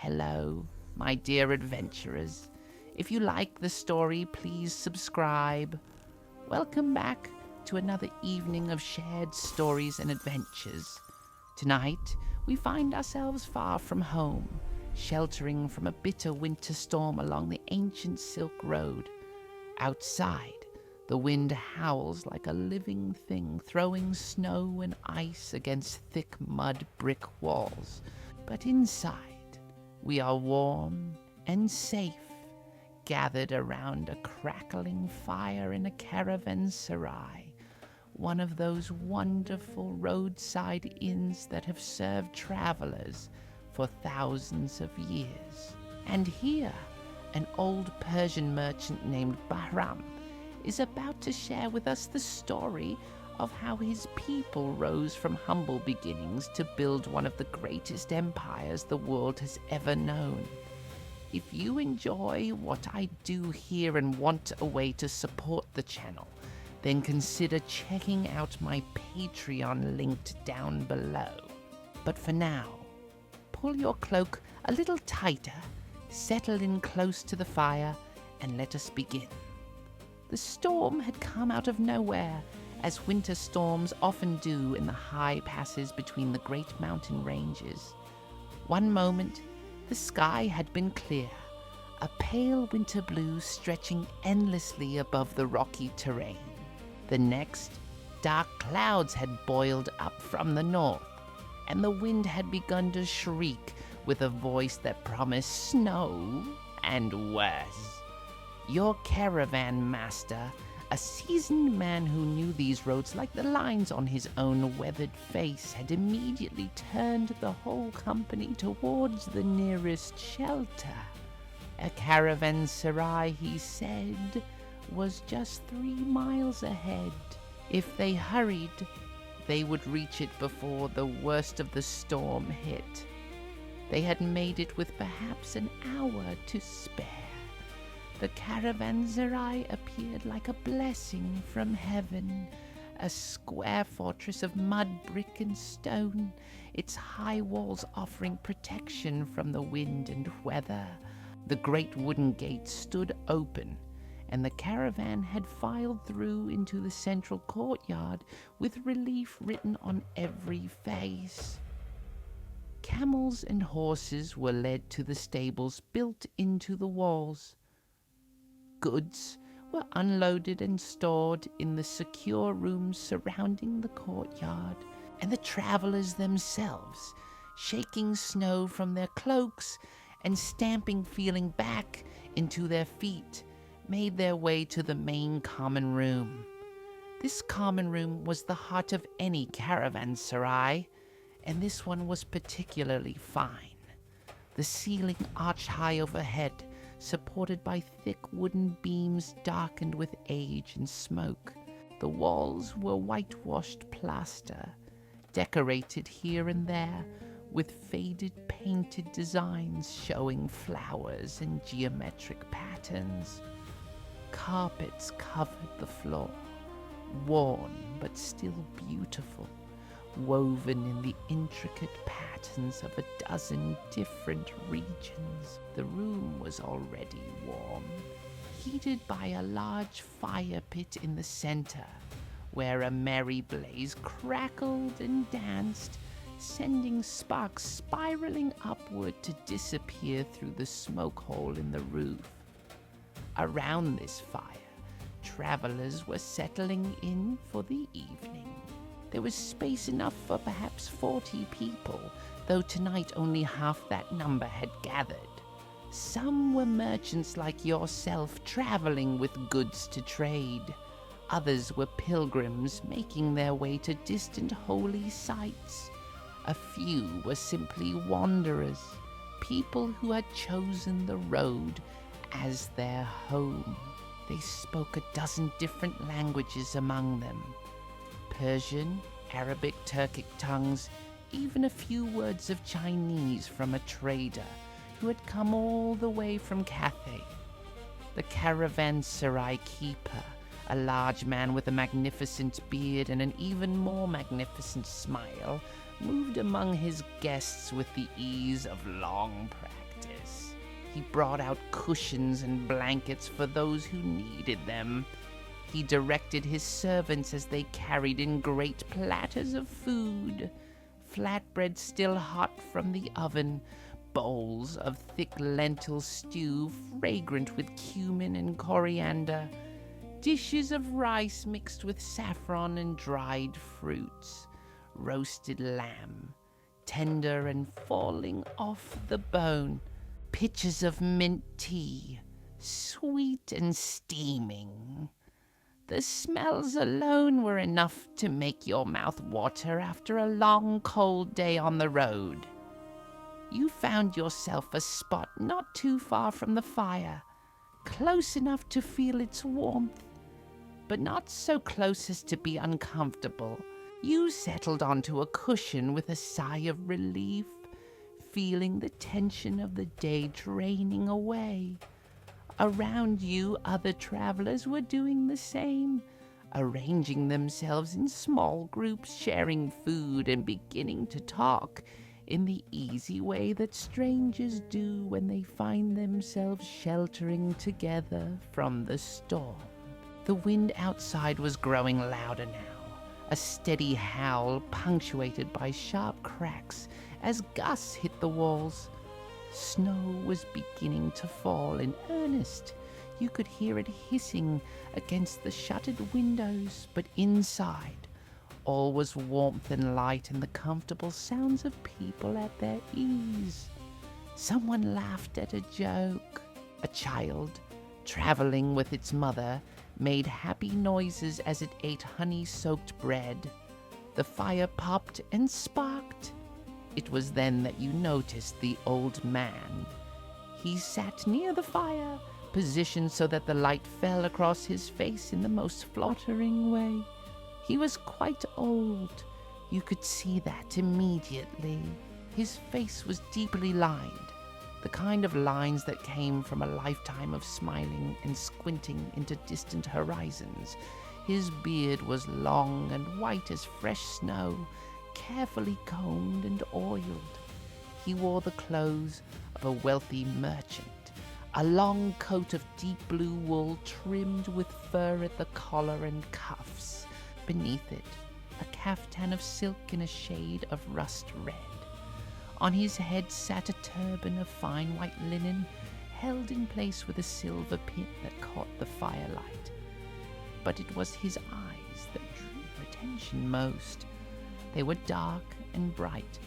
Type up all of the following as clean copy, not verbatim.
Hello, my dear adventurers. If you like the story, please subscribe. Welcome back to another evening of shared stories and adventures. Tonight, we find ourselves far from home, sheltering from a bitter winter storm along the ancient Silk Road. Outside, the wind howls like a living thing, throwing snow and ice against thick mud brick walls. But inside, we are warm and safe, gathered around a crackling fire in a caravanserai, one of those wonderful roadside inns that have served travelers for thousands of years. And here, an old Persian merchant named Bahram is about to share with us the story of how his people rose from humble beginnings to build one of the greatest empires the world has ever known. If you enjoy what I do here and want a way to support the channel, then consider checking out my Patreon linked down below. But for now, pull your cloak a little tighter, settle in close to the fire, and let us begin. The storm had come out of nowhere, as winter storms often do in the high passes between the great mountain ranges. One moment, the sky had been clear, a pale winter blue stretching endlessly above the rocky terrain. The next, dark clouds had boiled up from the north, and the wind had begun to shriek with a voice that promised snow and worse. Your caravan master, a seasoned man who knew these roads like the lines on his own weathered face, had immediately turned the whole company towards the nearest shelter. A caravanserai, he said, was just 3 miles ahead. If they hurried, they would reach it before the worst of the storm hit. They had made it with perhaps an hour to spare. The caravanserai appeared like a blessing from heaven, a square fortress of mud, brick, and stone, its high walls offering protection from the wind and weather. The great wooden gate stood open, and the caravan had filed through into the central courtyard with relief written on every face. Camels and horses were led to the stables built into the walls. Goods were unloaded and stored in the secure rooms surrounding the courtyard, and the travelers themselves, shaking snow from their cloaks and stamping feeling back into their feet, made their way to the main common room. This common room was the heart of any caravanserai, and this one was particularly fine. The ceiling arched high overhead, supported by thick wooden beams darkened with age and smoke. The walls were whitewashed plaster, decorated here and there with faded painted designs showing flowers and geometric patterns. Carpets covered the floor, worn but still beautiful, woven in the intricate patterns of a dozen different regions. The room was already warm, heated by a large fire pit in the center, where a merry blaze crackled and danced, sending sparks spiraling upward to disappear through the smoke hole in the roof. Around this fire, travelers were settling in for the evening. There was space enough for perhaps 40 people, though tonight only half that number had gathered. Some were merchants like yourself, traveling with goods to trade. Others were pilgrims making their way to distant holy sites. A few were simply wanderers, people who had chosen the road as their home. They spoke a dozen different languages among them: Persian, Arabic, Turkic tongues, even a few words of Chinese from a trader who had come all the way from Cathay. The caravanserai keeper, a large man with a magnificent beard and an even more magnificent smile, moved among his guests with the ease of long practice. He brought out cushions and blankets for those who needed them. He directed his servants as they carried in great platters of food, flatbread still hot from the oven, bowls of thick lentil stew fragrant with cumin and coriander, dishes of rice mixed with saffron and dried fruits, roasted lamb, tender and falling off the bone, pitchers of mint tea, sweet and steaming. The smells alone were enough to make your mouth water after a long, cold day on the road. You found yourself a spot not too far from the fire, close enough to feel its warmth, but not so close as to be uncomfortable. You settled onto a cushion with a sigh of relief, feeling the tension of the day draining away. Around you, other travelers were doing the same, arranging themselves in small groups, sharing food and beginning to talk in the easy way that strangers do when they find themselves sheltering together from the storm. The wind outside was growing louder now, a steady howl punctuated by sharp cracks as gusts hit the walls. Snow was beginning to fall in earnest. You could hear it hissing against the shuttered windows, but inside, all was warmth and light and the comfortable sounds of people at their ease. Someone laughed at a joke. A child, traveling with its mother, made happy noises as it ate honey-soaked bread. The fire popped and sparked. It was then that you noticed the old man. He sat near the fire, positioned so that the light fell across his face in the most flattering way. He was quite old. You could see that immediately. His face was deeply lined, the kind of lines that came from a lifetime of smiling and squinting into distant horizons. His beard was long and white as fresh snow, carefully combed and oiled. He wore the clothes of a wealthy merchant, a long coat of deep blue wool trimmed with fur at the collar and cuffs. Beneath it, a caftan of silk in a shade of rust red. On his head sat a turban of fine white linen, held in place with a silver pin that caught the firelight. But it was his eyes that drew attention most. They were dark and bright,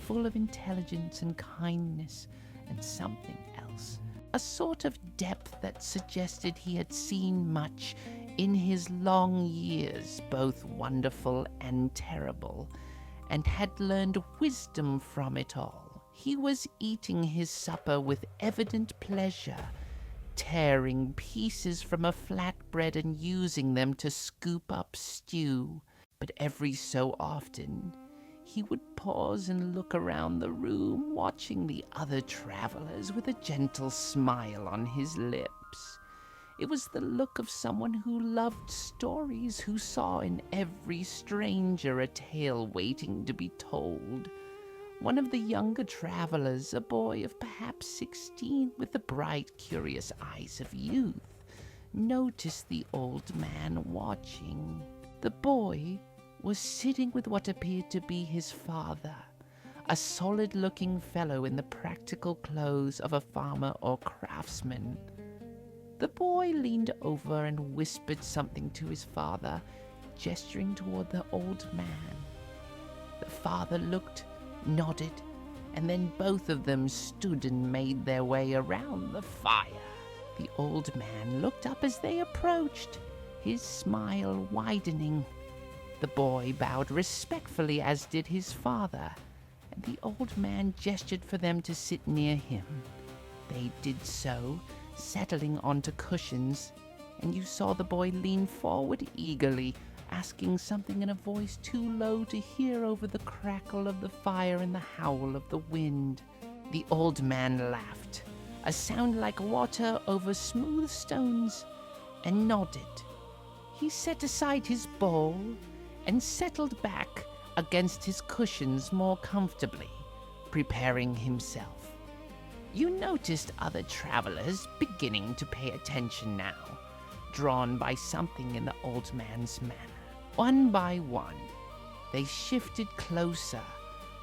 full of intelligence and kindness and something else, a sort of depth that suggested he had seen much in his long years, both wonderful and terrible, and had learned wisdom from it all. He was eating his supper with evident pleasure, tearing pieces from a flatbread and using them to scoop up stew. But every so often, he would pause and look around the room, watching the other travelers with a gentle smile on his lips. It was the look of someone who loved stories, who saw in every stranger a tale waiting to be told. One of the younger travelers, a boy of perhaps 16, with the bright, curious eyes of youth, noticed the old man watching. The boy was sitting with what appeared to be his father, a solid-looking fellow in the practical clothes of a farmer or craftsman. The boy leaned over and whispered something to his father, gesturing toward the old man. The father looked, nodded, and then both of them stood and made their way around the fire. The old man looked up as they approached, his smile widening. The boy bowed respectfully, as did his father, and the old man gestured for them to sit near him. They did so, settling onto cushions, and you saw the boy lean forward eagerly, asking something in a voice too low to hear over the crackle of the fire and the howl of the wind. The old man laughed, a sound like water over smooth stones, and nodded. He set aside his bowl and settled back against his cushions more comfortably, preparing himself. You noticed other travelers beginning to pay attention now, drawn by something in the old man's manner. One by one, they shifted closer,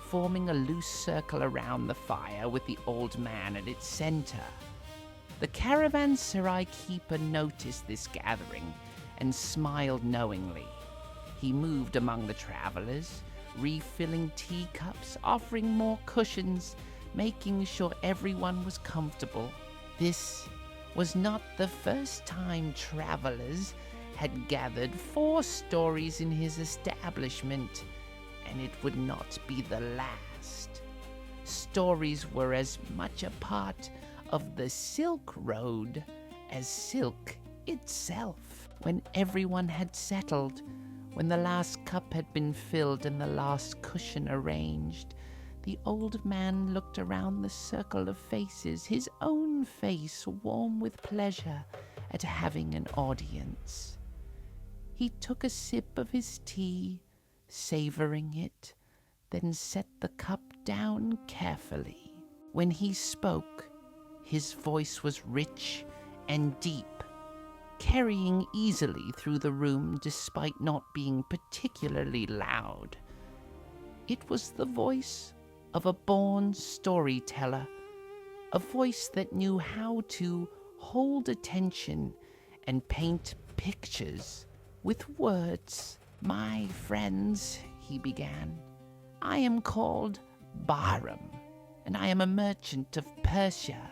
forming a loose circle around the fire with the old man at its center. The caravanserai keeper noticed this gathering and smiled knowingly. He moved among the travelers, refilling teacups, offering more cushions, making sure everyone was comfortable. This was not the first time travelers had gathered for stories in his establishment, and it would not be the last. Stories were as much a part of the Silk Road as silk itself. When everyone had settled, when the last cup had been filled and the last cushion arranged, the old man looked around the circle of faces, his own face warm with pleasure at having an audience. He took a sip of his tea, savoring it, then set the cup down carefully. When he spoke, his voice was rich and deep, carrying easily through the room despite not being particularly loud. It was the voice of a born storyteller, a voice that knew how to hold attention and paint pictures with words. "My friends," he began, "I am called Bahram, and I am a merchant of Persia.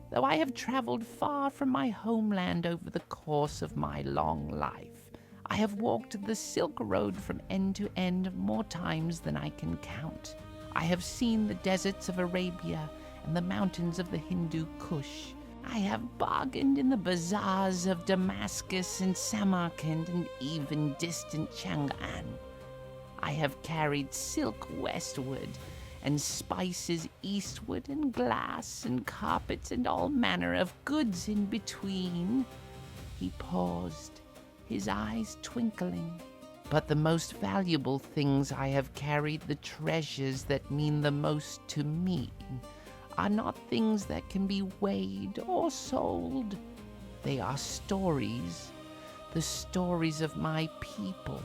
Though I have traveled far from my homeland over the course of my long life, I have walked the Silk Road from end to end more times than I can count. I have seen the deserts of Arabia and the mountains of the Hindu Kush. I have bargained in the bazaars of Damascus and Samarkand and even distant Chang'an. I have carried silk westward and spices eastward and glass and carpets and all manner of goods in between." He paused, his eyes twinkling. "But the most valuable things I have carried, the treasures that mean the most to me, are not things that can be weighed or sold. They are stories, the stories of my people,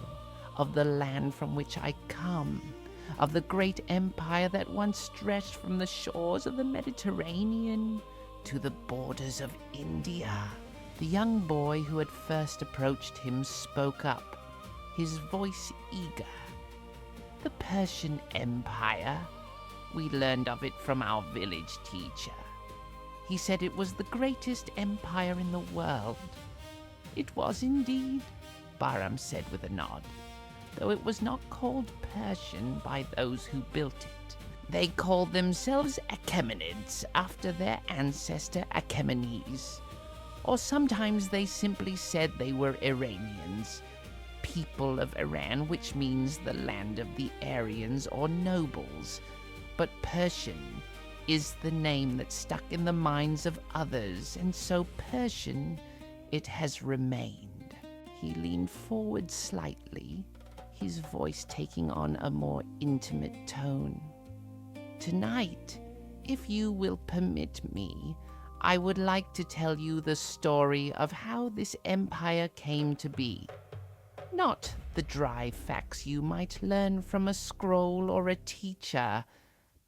of the land from which I come, of the great empire that once stretched from the shores of the Mediterranean to the borders of India." The young boy who had first approached him spoke up, his voice eager. "The Persian Empire. We learned of it from our village teacher. He said it was the greatest empire in the world." "It was indeed," Bahram said with a nod, "though it was not called Persian by those who built it. They called themselves Achaemenids after their ancestor Achaemenes. Or sometimes they simply said they were Iranians, people of Iran, which means the land of the Aryans or nobles. But Persian is the name that stuck in the minds of others, and so Persian it has remained." He leaned forward slightly, his voice taking on a more intimate tone. "Tonight, if you will permit me, I would like to tell you the story of how this empire came to be. Not the dry facts you might learn from a scroll or a teacher,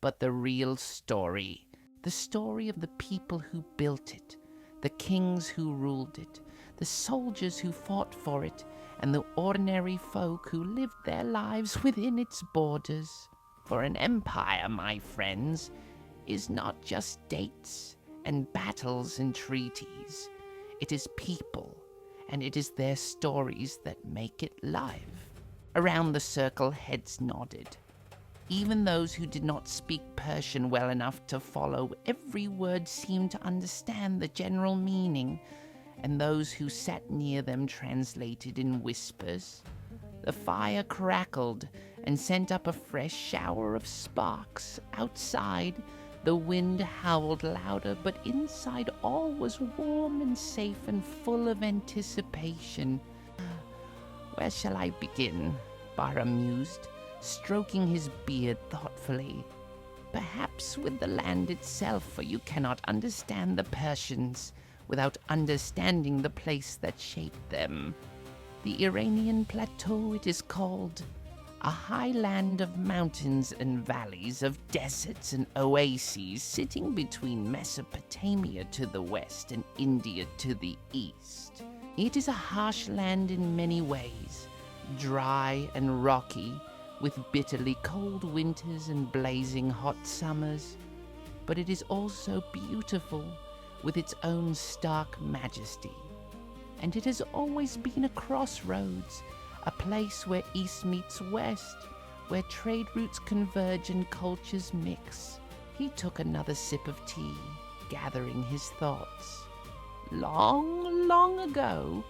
but the real story. The story of the people who built it, the kings who ruled it, the soldiers who fought for it, and the ordinary folk who lived their lives within its borders. For an empire, my friends, is not just dates and battles and treaties. It is people, and it is their stories that make it live." Around the circle, heads nodded. Even those who did not speak Persian well enough to follow every word seemed to understand the general meaning, and those who sat near them translated in whispers. The fire crackled and sent up a fresh shower of sparks. Outside, the wind howled louder, but inside all was warm and safe and full of anticipation. "Where shall I begin?" Bahram mused, stroking his beard thoughtfully. Perhaps with the land itself, for you cannot understand the Persians without understanding the place that shaped them. The Iranian plateau, it is called, a highland of mountains and valleys, of deserts and oases, sitting between Mesopotamia to the west and India to the east. It is a harsh land in many ways, dry and rocky, with bitterly cold winters and blazing hot summers, but it is also beautiful, with its own stark majesty. And it has always been a crossroads, a place where east meets west, where trade routes converge and cultures mix. He took another sip of tea, gathering his thoughts. Long, long ago,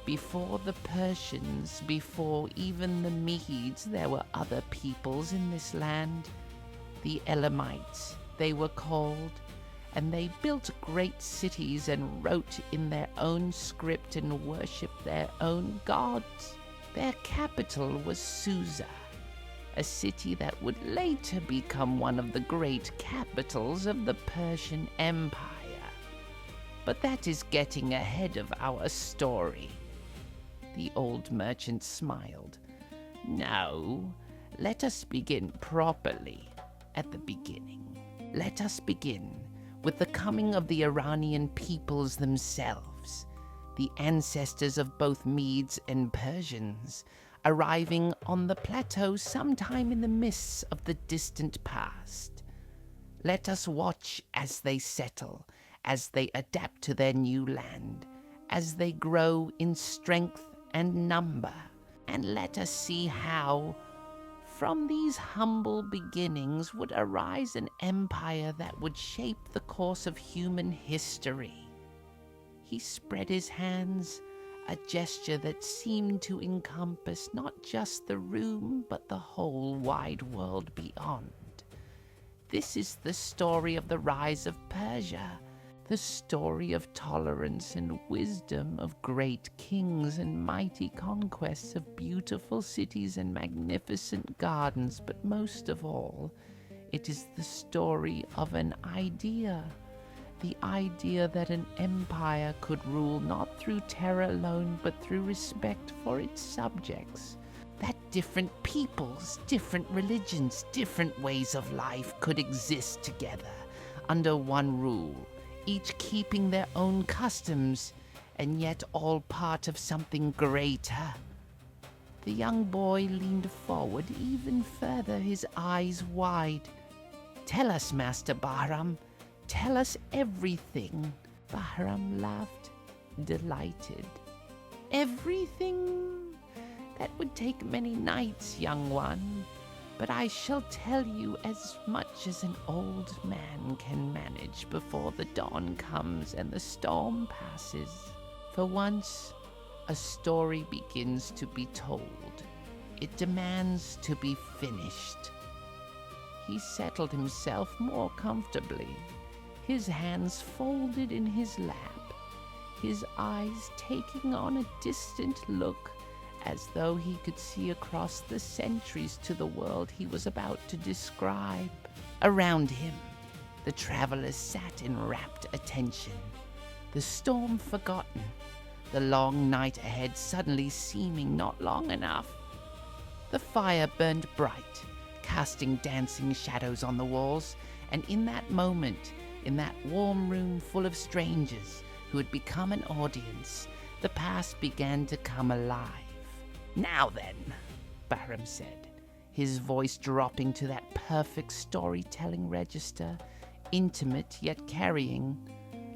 before the Persians, before even the Medes, there were other peoples in this land. The Elamites, they were called, and they built great cities and wrote in their own script and worshipped their own gods. Their capital was Susa, a city that would later become one of the great capitals of the Persian Empire. But that is getting ahead of our story. The old merchant smiled. No, let us begin properly, at the beginning. Let us begin with the coming of the Iranian peoples themselves, the ancestors of both Medes and Persians, arriving on the plateau sometime in the mists of the distant past. Let us watch as they settle, as they adapt to their new land, as they grow in strength and number, and let us see how, from these humble beginnings, would arise an empire that would shape the course of human history. He spread his hands, a gesture that seemed to encompass not just the room, but the whole wide world beyond. This is the story of the rise of Persia, the story of tolerance and wisdom, of great kings and mighty conquests, of beautiful cities and magnificent gardens, but most of all, it is the story of an idea. The idea that an empire could rule not through terror alone, but through respect for its subjects. That different peoples, different religions, different ways of life could exist together under one rule, each keeping their own customs, and yet all part of something greater. The young boy leaned forward even further, his eyes wide. "Tell us, Master Bahram. Tell us everything." Bahram laughed, delighted. "Everything? That would take many nights, young one. But I shall tell you as much as an old man can manage before the dawn comes and the storm passes. For once a story begins to be told, it demands to be finished." He settled himself more comfortably, his hands folded in his lap, his eyes taking on a distant look, as though he could see across the centuries to the world he was about to describe. Around him, the travelers sat in rapt attention, the storm forgotten, the long night ahead suddenly seeming not long enough. The fire burned bright, casting dancing shadows on the walls, and in that moment, in that warm room full of strangers who had become an audience, the past began to come alive. "Now then," Bahram said, his voice dropping to that perfect storytelling register, intimate yet carrying,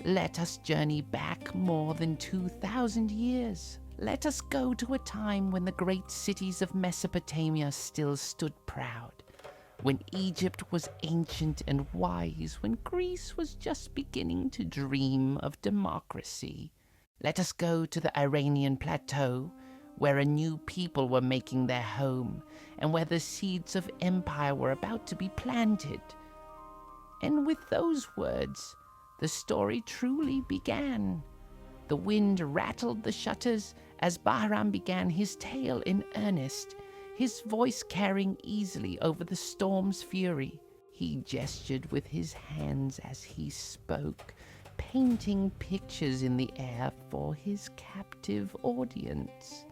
"let us journey back more than 2,000 years. Let us go to a time when the great cities of Mesopotamia still stood proud, when Egypt was ancient and wise, when Greece was just beginning to dream of democracy. Let us go to the Iranian plateau, where a new people were making their home, and where the seeds of empire were about to be planted." And with those words, the story truly began. The wind rattled the shutters as Bahram began his tale in earnest, his voice carrying easily over the storm's fury. He gestured with his hands as he spoke, painting pictures in the air for his captive audience.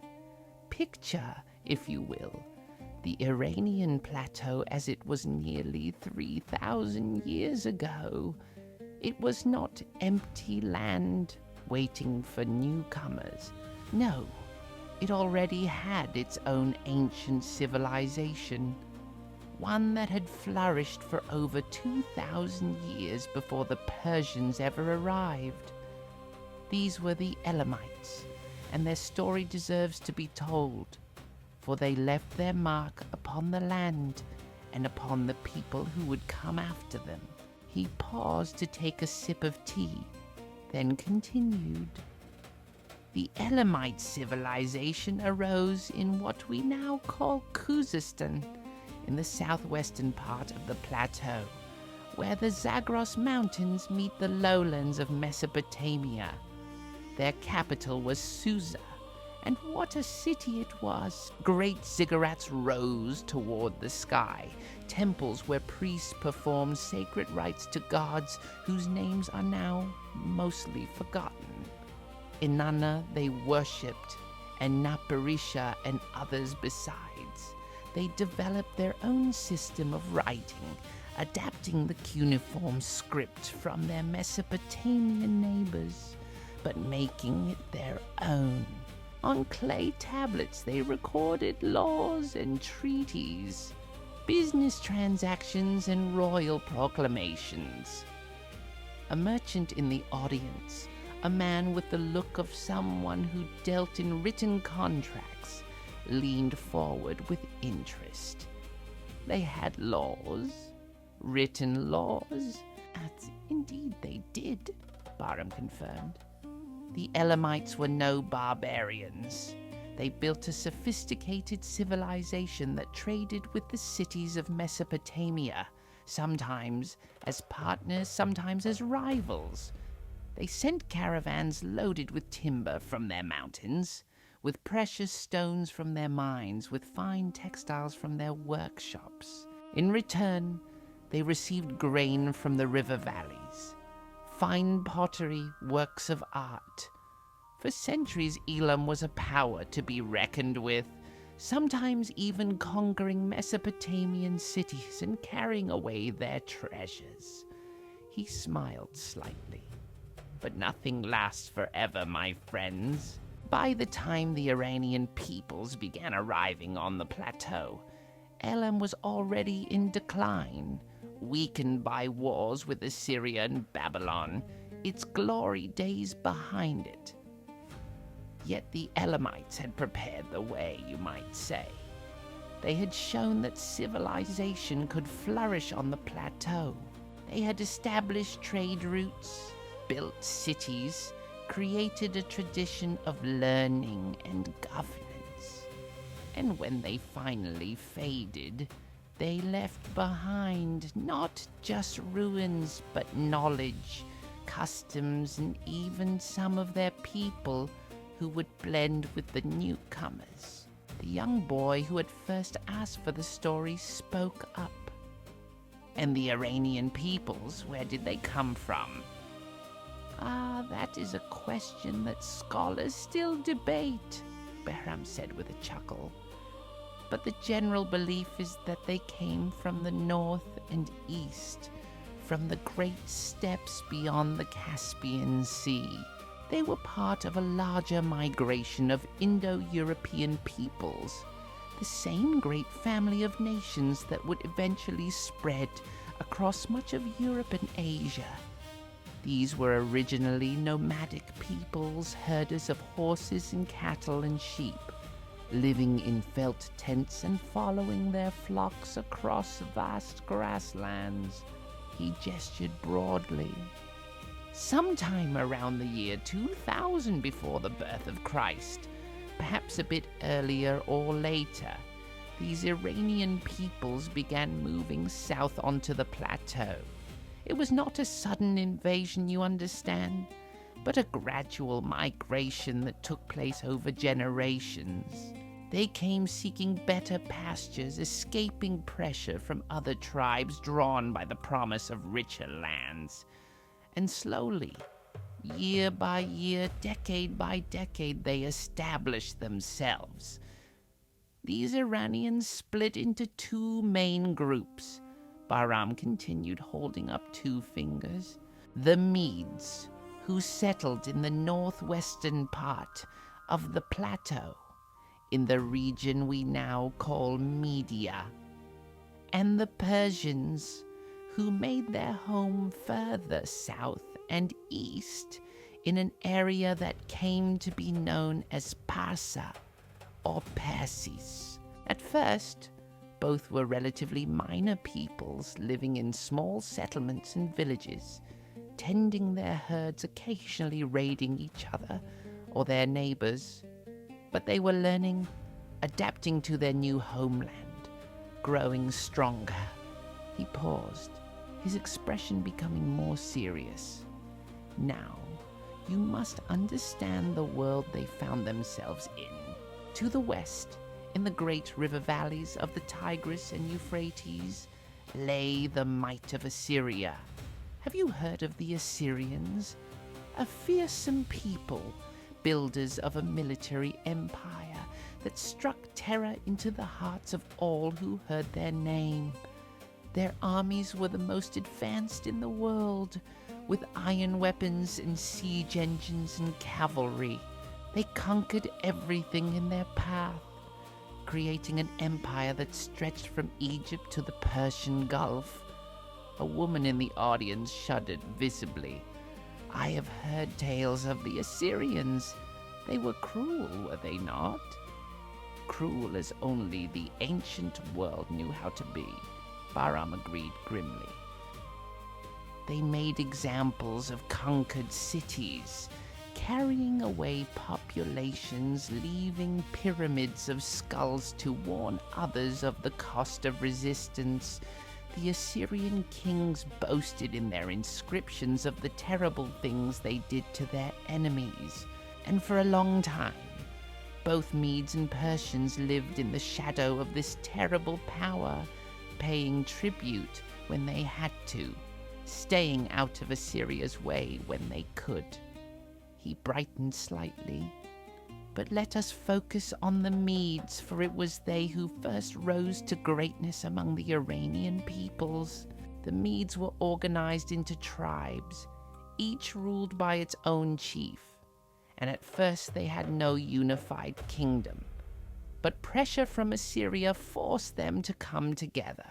Picture, if you will, the Iranian plateau as it was nearly 3,000 years ago. It was not empty land waiting for newcomers. No, it already had its own ancient civilization, one that had flourished for over 2,000 years before the Persians ever arrived. These were the Elamites, and their story deserves to be told, for they left their mark upon the land and upon the people who would come after them. He paused to take a sip of tea, then continued. The Elamite civilization arose in what we now call Khuzestan, in the southwestern part of the plateau, where the Zagros Mountains meet the lowlands of Mesopotamia. Their capital was Susa, and what a city it was! Great ziggurats rose toward the sky, temples where priests performed sacred rites to gods whose names are now mostly forgotten. Inanna they worshipped, and Naparisha and others besides. They developed their own system of writing, adapting the cuneiform script from their Mesopotamian neighbors, but making it their own. On clay tablets they recorded laws and treaties, business transactions and royal proclamations. A merchant in the audience, a man with the look of someone who dealt in written contracts, leaned forward with interest. They had laws, written laws. Indeed they did, Barham confirmed. The Elamites were no barbarians. They built a sophisticated civilization that traded with the cities of Mesopotamia, sometimes as partners, sometimes as rivals. They sent caravans loaded with timber from their mountains, with precious stones from their mines, with fine textiles from their workshops. In return, they received grain from the river valleys, fine pottery, works of art. For centuries, Elam was a power to be reckoned with, sometimes even conquering Mesopotamian cities and carrying away their treasures. He smiled slightly. But nothing lasts forever, my friends. By the time the Iranian peoples began arriving on the plateau, Elam was already in decline, weakened by wars with Assyria and Babylon, its glory days behind it. Yet the Elamites had prepared the way, you might say. They had shown that civilization could flourish on the plateau. They had established trade routes, built cities, created a tradition of learning and governance. And when they finally faded, they left behind not just ruins, but knowledge, customs, and even some of their people who would blend with the newcomers. The young boy who had first asked for the story spoke up. And the Iranian peoples, where did they come from? That is a question that scholars still debate, Bahram said with a chuckle. But the general belief is that they came from the north and east, from the great steppes beyond the Caspian Sea. They were part of a larger migration of Indo-European peoples, the same great family of nations that would eventually spread across much of Europe and Asia. These were originally nomadic peoples, herders of horses and cattle and sheep, living in felt tents and following their flocks across vast grasslands. He gestured broadly. Sometime around the year 2000 before the birth of Christ, perhaps a bit earlier or later, these Iranian peoples began moving south onto the plateau. It was not a sudden invasion, you understand, but a gradual migration that took place over generations. They came seeking better pastures, escaping pressure from other tribes drawn by the promise of richer lands. And slowly, year by year, decade by decade, they established themselves. These Iranians split into two main groups. Bahram continued, holding up two fingers. The Medes, who settled in the northwestern part of the plateau, in the region we now call Media, and the Persians, who made their home further south and east in an area that came to be known as Parsa or Persis. At first, both were relatively minor peoples living in small settlements and villages, tending their herds, occasionally raiding each other or their neighbors. But they were learning, adapting to their new homeland, growing stronger. He paused, his expression becoming more serious. Now, you must understand the world they found themselves in. To the west, in the great river valleys of the Tigris and Euphrates, lay the might of Assyria. Have you heard of the Assyrians? A fearsome people, builders of a military empire that struck terror into the hearts of all who heard their name. Their armies were the most advanced in the world, with iron weapons and siege engines and cavalry. They conquered everything in their path, creating an empire that stretched from Egypt to the Persian Gulf. A woman in the audience shuddered visibly. I have heard tales of the Assyrians. They were cruel, were they not? Cruel as only the ancient world knew how to be, Bahram agreed grimly. They made examples of conquered cities, carrying away populations, leaving pyramids of skulls to warn others of the cost of resistance. The Assyrian kings boasted in their inscriptions of the terrible things they did to their enemies, and for a long time, both Medes and Persians lived in the shadow of this terrible power, paying tribute when they had to, staying out of Assyria's way when they could. He brightened slightly. But let us focus on the Medes, for it was they who first rose to greatness among the Iranian peoples. The Medes were organized into tribes, each ruled by its own chief, and at first they had no unified kingdom. But pressure from Assyria forced them to come together.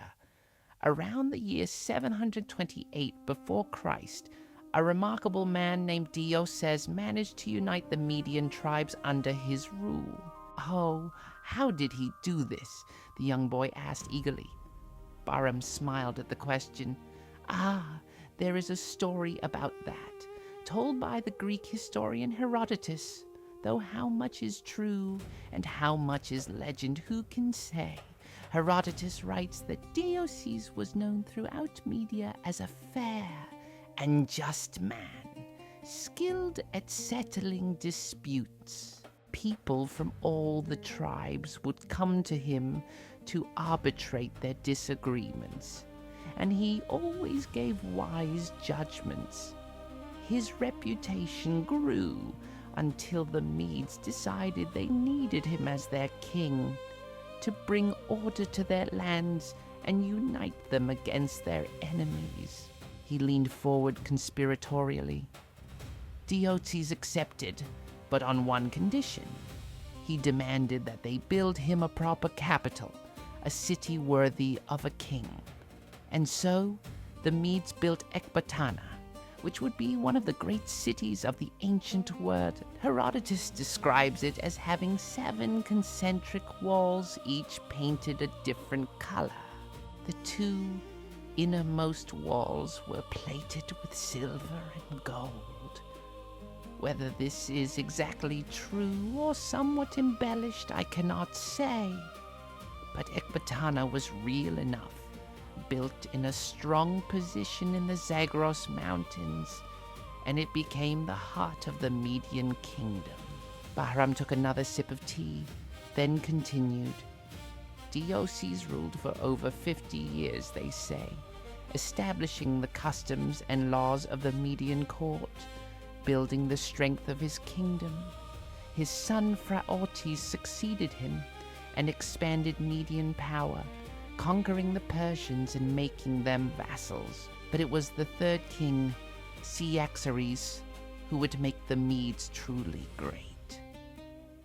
Around the year 728 before Christ, a remarkable man named Deioces managed to unite the Median tribes under his rule. Oh, how did he do this? The young boy asked eagerly. Bahram smiled at the question. Ah, there is a story about that, told by the Greek historian Herodotus. Though how much is true and how much is legend, who can say? Herodotus writes that Deioces was known throughout Media as a fair and just man, skilled at settling disputes. People from all the tribes would come to him to arbitrate their disagreements, and he always gave wise judgments. His reputation grew until the Medes decided they needed him as their king to bring order to their lands and unite them against their enemies. He leaned forward conspiratorially. Deioces accepted, but on one condition. He demanded that they build him a proper capital, a city worthy of a king. And so, the Medes built Ecbatana, which would be one of the great cities of the ancient world. Herodotus describes it as having 7 concentric walls, each painted a different color. The 2 innermost walls were plated with silver and gold. Whether this is exactly true or somewhat embellished, I cannot say. But Ecbatana was real enough, built in a strong position in the Zagros Mountains, and it became the heart of the Median kingdom. Bahram took another sip of tea. then continued. Deioces ruled for over 50 years, they say, establishing the customs and laws of the Median court, building the strength of his kingdom. His son Phraates succeeded him and expanded Median power, conquering the Persians and making them vassals. But it was the third king, Cyaxares, who would make the Medes truly great.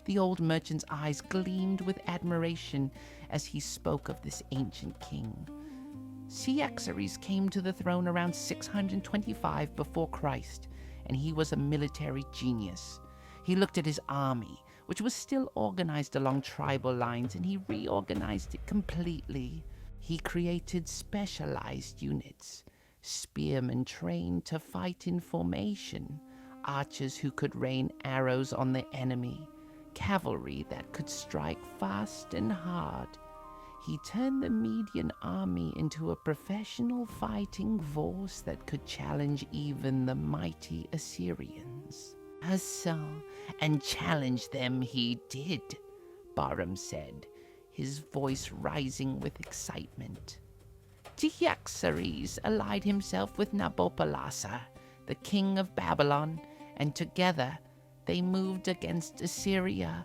The old merchant's eyes gleamed with admiration as he spoke of this ancient king. Cyaxares came to the throne around 625 before Christ, and he was a military genius. He looked at his army, which was still organized along tribal lines, and he reorganized it completely. He created specialized units, spearmen trained to fight in formation, archers who could rain arrows on the enemy, cavalry that could strike fast and hard. He turned the Median army into a professional fighting force that could challenge even the mighty Assyrians. And challenge them he did, Bahram said, his voice rising with excitement. Cyaxares allied himself with Nabopolassar, the king of Babylon, and together they moved against Assyria.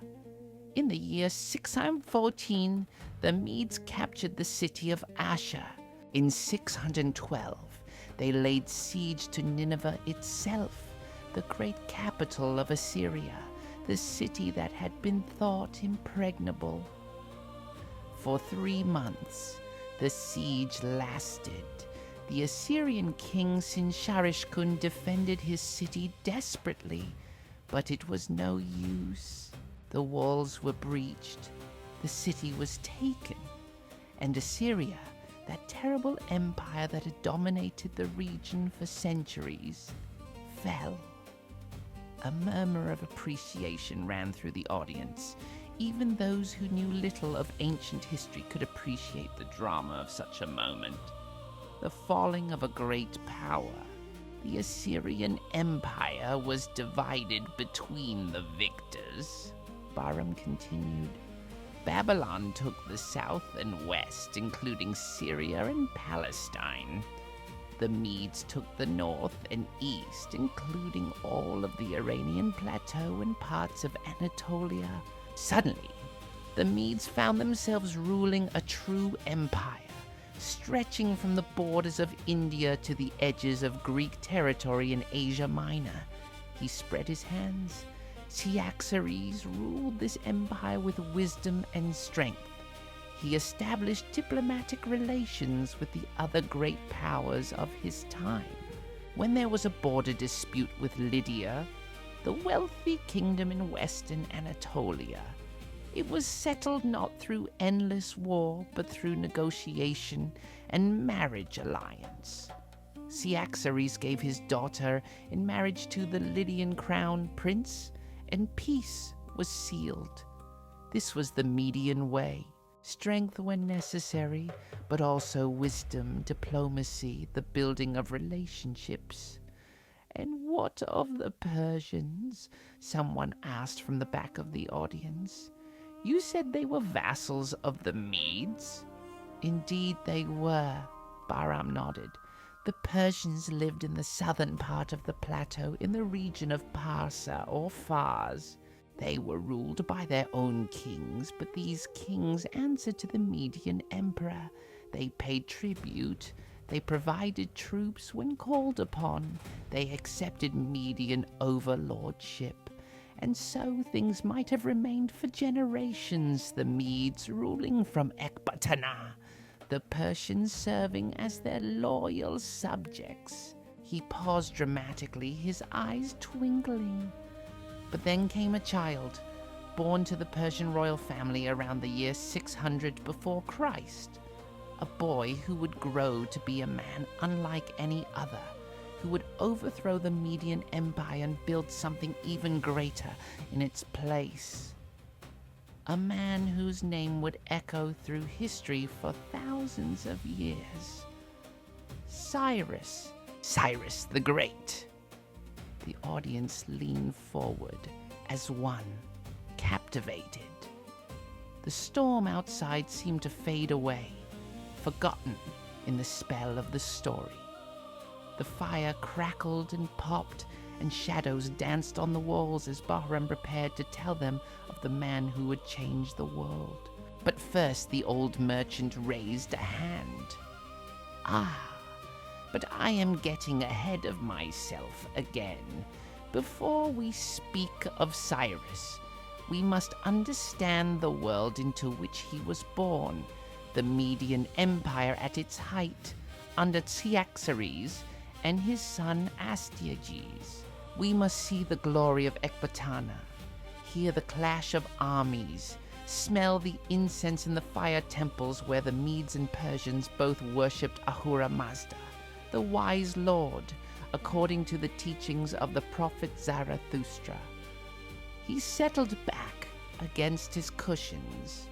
In the year 614, the Medes captured the city of Asher. In 612, they laid siege to Nineveh itself, the great capital of Assyria, the city that had been thought impregnable. For 3 months, the siege lasted. The Assyrian king Sinsharishkun defended his city desperately, but it was no use. The walls were breached, the city was taken, and Assyria, that terrible empire that had dominated the region for centuries, fell. A murmur of appreciation ran through the audience. Even those who knew little of ancient history could appreciate the drama of such a moment. The falling of a great power. The Assyrian Empire was divided between the victors. Bahram continued. Babylon took the south and west, including Syria and Palestine. The Medes took the north and east, including all of the Iranian plateau and parts of Anatolia. Suddenly, the Medes found themselves ruling a true empire, stretching from the borders of India to the edges of Greek territory in Asia Minor. He spread his hands. Cyaxares ruled this empire with wisdom and strength. He established diplomatic relations with the other great powers of his time. When there was a border dispute with Lydia, the wealthy kingdom in western Anatolia, it was settled not through endless war, but through negotiation and marriage alliance. Cyaxares gave his daughter in marriage to the Lydian crown prince, and peace was sealed. This was the Median way. Strength when necessary, but also wisdom, diplomacy, the building of relationships. And what of the Persians? Someone asked from the back of the audience. You said they were vassals of the Medes? Indeed they were, Bahram nodded. The Persians lived in the southern part of the plateau in the region of Parsa or Fars. They were ruled by their own kings, but these kings answered to the Median emperor. They paid tribute. They provided troops when called upon. They accepted Median overlordship. And so things might have remained for generations, the Medes ruling from Ecbatana, the Persians serving as their loyal subjects. He paused dramatically, his eyes twinkling. But then came a child, born to the Persian royal family around the year 600 before Christ. A boy who would grow to be a man unlike any other, who would overthrow the Median Empire and build something even greater in its place. A man whose name would echo through history for thousands of years. Cyrus the Great. The audience leaned forward as one, captivated. The storm outside seemed to fade away, forgotten in the spell of the story. The fire crackled and popped, and shadows danced on the walls as Bahram prepared to tell them of the man who would change the world. But first the old merchant raised a hand. But I am getting ahead of myself again. Before we speak of Cyrus, we must understand the world into which he was born, the Median Empire at its height, under Cyaxares and his son Astyages. We must see the glory of Ecbatana, hear the clash of armies, smell the incense in the fire temples where the Medes and Persians both worshipped Ahura Mazda, the wise lord, according to the teachings of the prophet Zarathustra. He settled back against his cushions.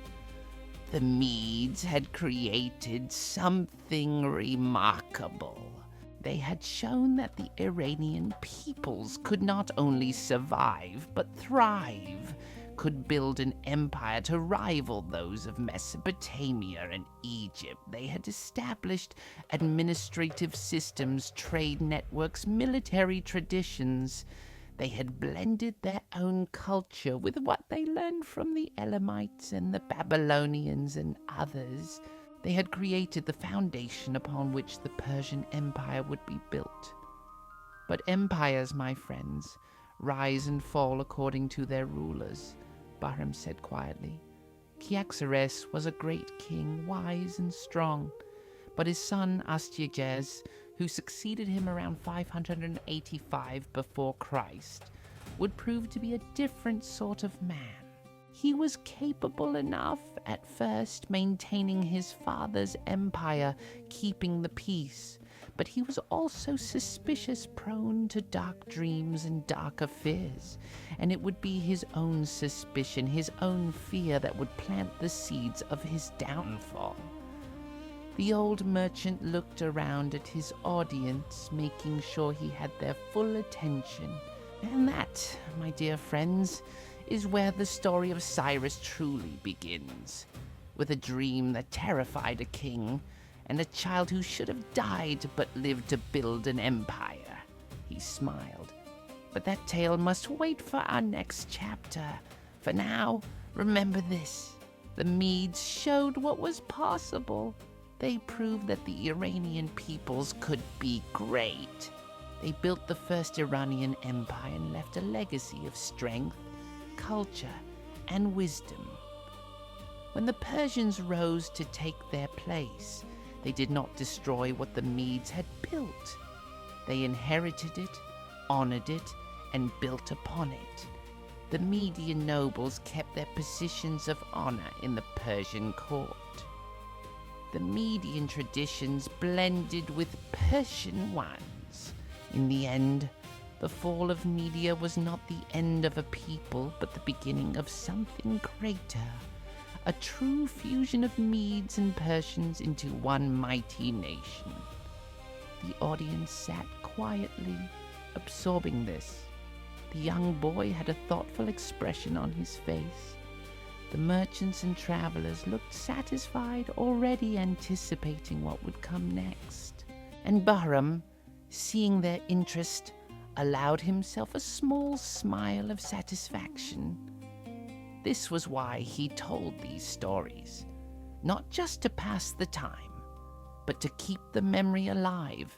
The Medes had created something remarkable. They had shown that the Iranian peoples could not only survive, but thrive, could build an empire to rival those of Mesopotamia and Egypt. They had established administrative systems, trade networks, military traditions. They had blended their own culture with what they learned from the Elamites and the Babylonians and others. They had created the foundation upon which the Persian Empire would be built. But empires, my friends, rise and fall according to their rulers, Bahram said quietly. Cyaxares was a great king, wise and strong, but his son Astyages, who succeeded him around 585 before Christ, would prove to be a different sort of man. He was capable enough at first, maintaining his father's empire, keeping the peace, but he was also suspicious, prone to dark dreams and darker fears, and it would be his own suspicion, his own fear that would plant the seeds of his downfall. The old merchant looked around at his audience, making sure he had their full attention. And that, my dear friends, is where the story of Cyrus truly begins, with a dream that terrified a king, and a child who should have died but lived to build an empire. He smiled. But that tale must wait for our next chapter. For now, remember this. The Medes showed what was possible. They proved that the Iranian peoples could be great. They built the first Iranian empire and left a legacy of strength, culture, and wisdom. When the Persians rose to take their place, they did not destroy what the Medes had built. They inherited it, honored it, and built upon it. The Median nobles kept their positions of honor in the Persian court. The Median traditions blended with Persian ones. In the end, the fall of Media was not the end of a people, but the beginning of something greater. A true fusion of Medes and Persians into one mighty nation. The audience sat quietly, absorbing this. The young boy had a thoughtful expression on his face. The merchants and travelers looked satisfied, already anticipating what would come next. And Bahram, seeing their interest, allowed himself a small smile of satisfaction. This was why he told these stories, not just to pass the time, but to keep the memory alive,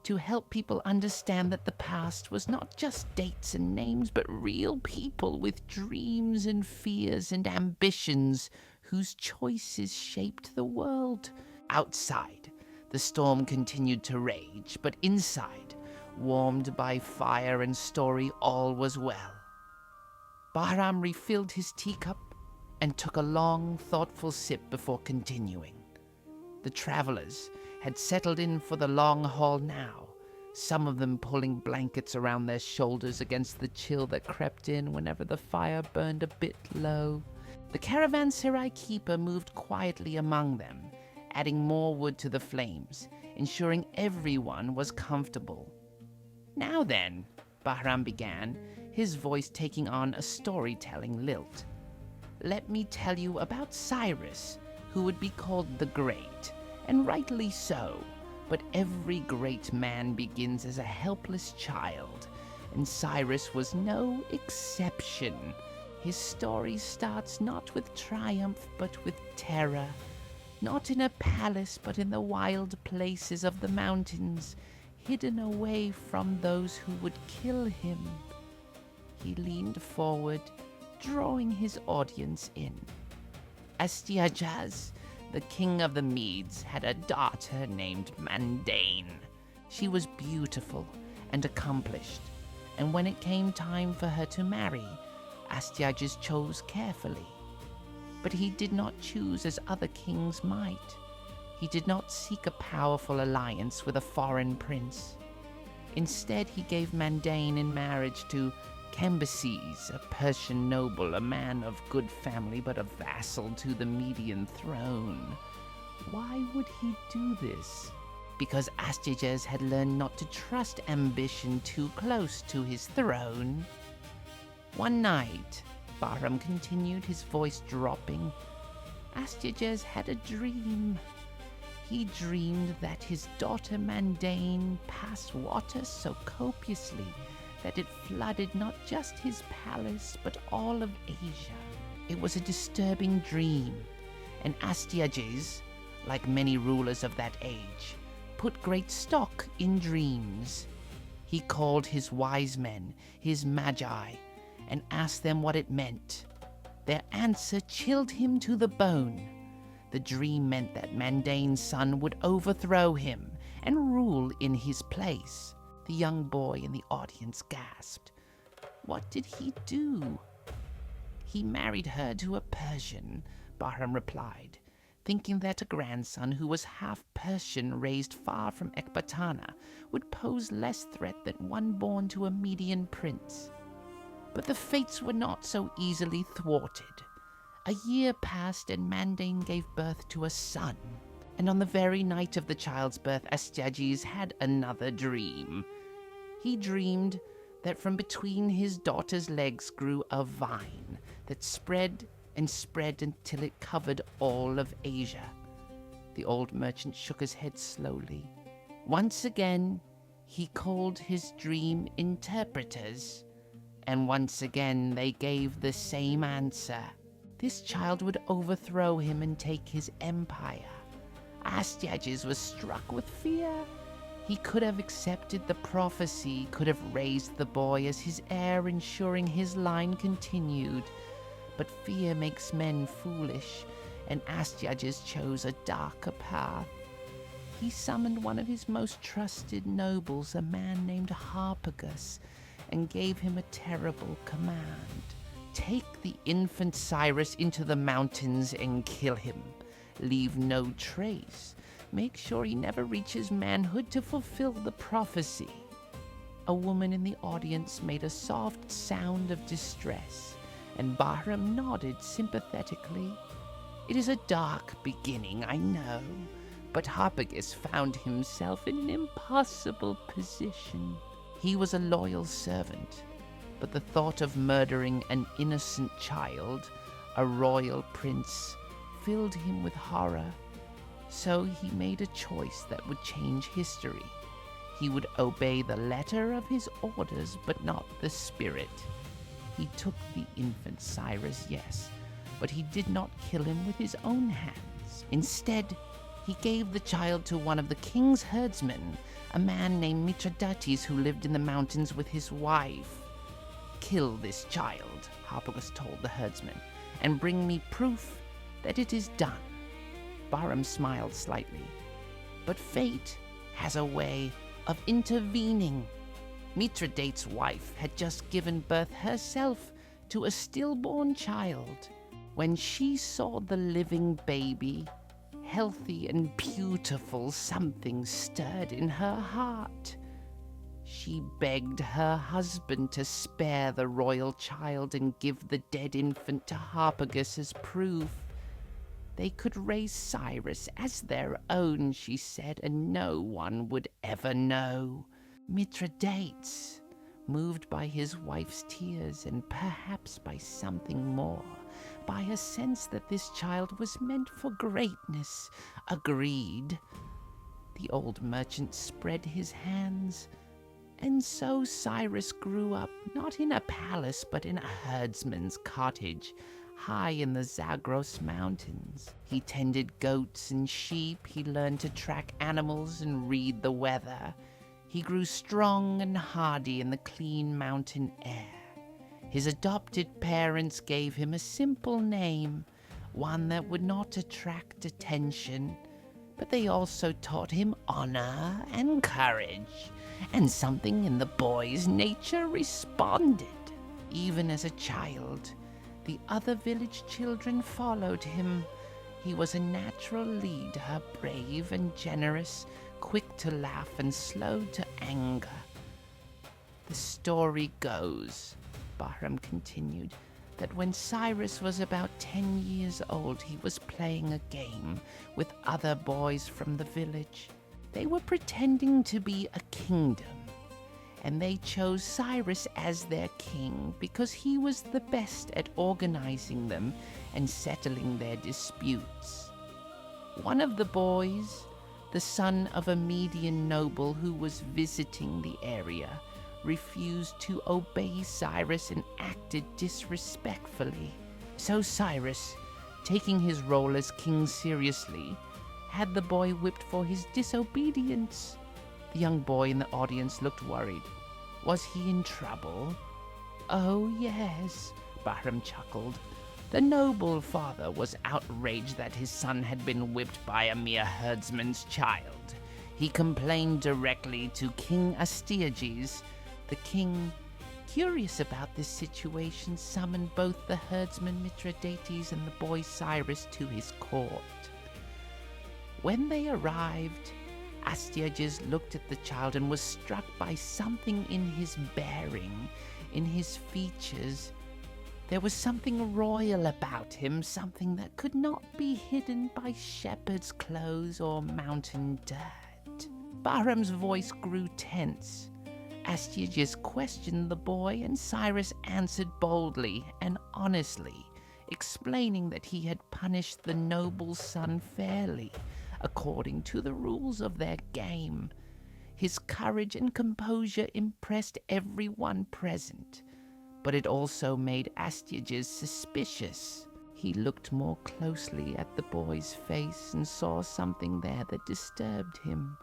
to help people understand that the past was not just dates and names, but real people with dreams and fears and ambitions whose choices shaped the world. Outside, the storm continued to rage, but inside, warmed by fire and story, all was well. Bahram refilled his teacup and took a long, thoughtful sip before continuing. The travelers had settled in for the long haul now, some of them pulling blankets around their shoulders against the chill that crept in whenever the fire burned a bit low. The caravanserai keeper moved quietly among them, adding more wood to the flames, ensuring everyone was comfortable. "Now then," Bahram began, his voice taking on a storytelling lilt. let me tell you about Cyrus, who would be called the Great, and rightly so. But every great man begins as a helpless child, and Cyrus was no exception. His story starts not with triumph, but with terror. Not in a palace, but in the wild places of the mountains, hidden away from those who would kill him. He leaned forward, drawing his audience in. Astyages, the king of the Medes, had a daughter named Mandane. She was beautiful and accomplished, and when it came time for her to marry, Astyages chose carefully. But he did not choose as other kings might. He did not seek a powerful alliance with a foreign prince. Instead, he gave Mandane in marriage to Cambyses, a Persian noble, a man of good family but a vassal to the Median throne. Why would he do this? Because Astyages had learned not to trust ambition too close to his throne. One night, Bahram continued, his voice dropping, Astyages had a dream. He dreamed that his daughter Mandane passed water so copiously that it flooded not just his palace, but all of Asia. It was a disturbing dream, and Astyages, like many rulers of that age, put great stock in dreams. He called his wise men, his magi, and asked them what it meant. Their answer chilled him to the bone. The dream meant that Mandane's son would overthrow him and rule in his place. The young boy in the audience gasped. What did he do? He married her to a Persian, Bahram replied, thinking that a grandson who was half Persian raised far from Ecbatana would pose less threat than one born to a Median prince. But the fates were not so easily thwarted. A year passed and Mandane gave birth to a son. And on the very night of the child's birth, Astyages had another dream. He dreamed that from between his daughter's legs grew a vine that spread and spread until it covered all of Asia. The old merchant shook his head slowly. Once again, he called his dream interpreters, and once again they gave the same answer. This child would overthrow him and take his empire. Astyages was struck with fear. He could have accepted the prophecy, could have raised the boy as his heir, ensuring his line continued. But fear makes men foolish, and Astyages chose a darker path. He summoned one of his most trusted nobles, a man named Harpagus, and gave him a terrible command. Take the infant Cyrus into the mountains and kill him. Leave no trace. Make sure he never reaches manhood to fulfill the prophecy. A woman in the audience made a soft sound of distress, and Bahram nodded sympathetically. It is a dark beginning, I know, but Harpagus found himself in an impossible position. He was a loyal servant, but the thought of murdering an innocent child, a royal prince, filled him with horror. So he made a choice that would change history. He would obey the letter of his orders, but not the spirit. He took the infant Cyrus, yes, but he did not kill him with his own hands. Instead, he gave the child to one of the king's herdsmen, a man named Mithridates who lived in the mountains with his wife. Kill this child, Harpagus told the herdsman, and bring me proof that it is done. Bahram smiled slightly. But fate has a way of intervening. Mithridates' wife had just given birth herself to a stillborn child. When she saw the living baby, healthy and beautiful, something stirred in her heart. She begged her husband to spare the royal child and give the dead infant to Harpagus as proof. They could raise Cyrus as their own, she said, and no one would ever know. Mithridates moved by his wife's tears and perhaps by something more, by a sense that this child was meant for greatness, agreed. The old merchant spread his hands, and so Cyrus grew up not in a palace but in a herdsman's cottage, high in the Zagros mountains. He tended goats and sheep, he learned to track animals and read the weather. He grew strong and hardy in the clean mountain air. His adopted parents gave him a simple name, one that would not attract attention, but they also taught him honor and courage, and something in the boy's nature responded. Even as a child, the other village children followed him. He was a natural leader, brave and generous, quick to laugh and slow to anger. The story goes, Bahram continued, that when Cyrus was about 10 years old, he was playing a game with other boys from the village. They were pretending to be a kingdom, and they chose Cyrus as their king because he was the best at organizing them and settling their disputes. One of the boys, the son of a Median noble who was visiting the area, refused to obey Cyrus and acted disrespectfully. So Cyrus, taking his role as king seriously, had the boy whipped for his disobedience. The young boy in the audience looked worried. Was he in trouble? Oh, yes, Bahram chuckled. The noble father was outraged that his son had been whipped by a mere herdsman's child. He complained directly to King Astyages. The king, curious about this situation, summoned both the herdsman Mithridates and the boy Cyrus to his court. When they arrived, Astyages looked at the child and was struck by something in his bearing, in his features. There was something royal about him, something that could not be hidden by shepherd's clothes or mountain dirt. Bahram's voice grew tense. Astyages questioned the boy, and Cyrus answered boldly and honestly, explaining that he had punished the noble's son fairly, according to the rules of their game. His courage and composure impressed everyone present, but it also made Astyages suspicious. He looked more closely at the boy's face and saw something there that disturbed him,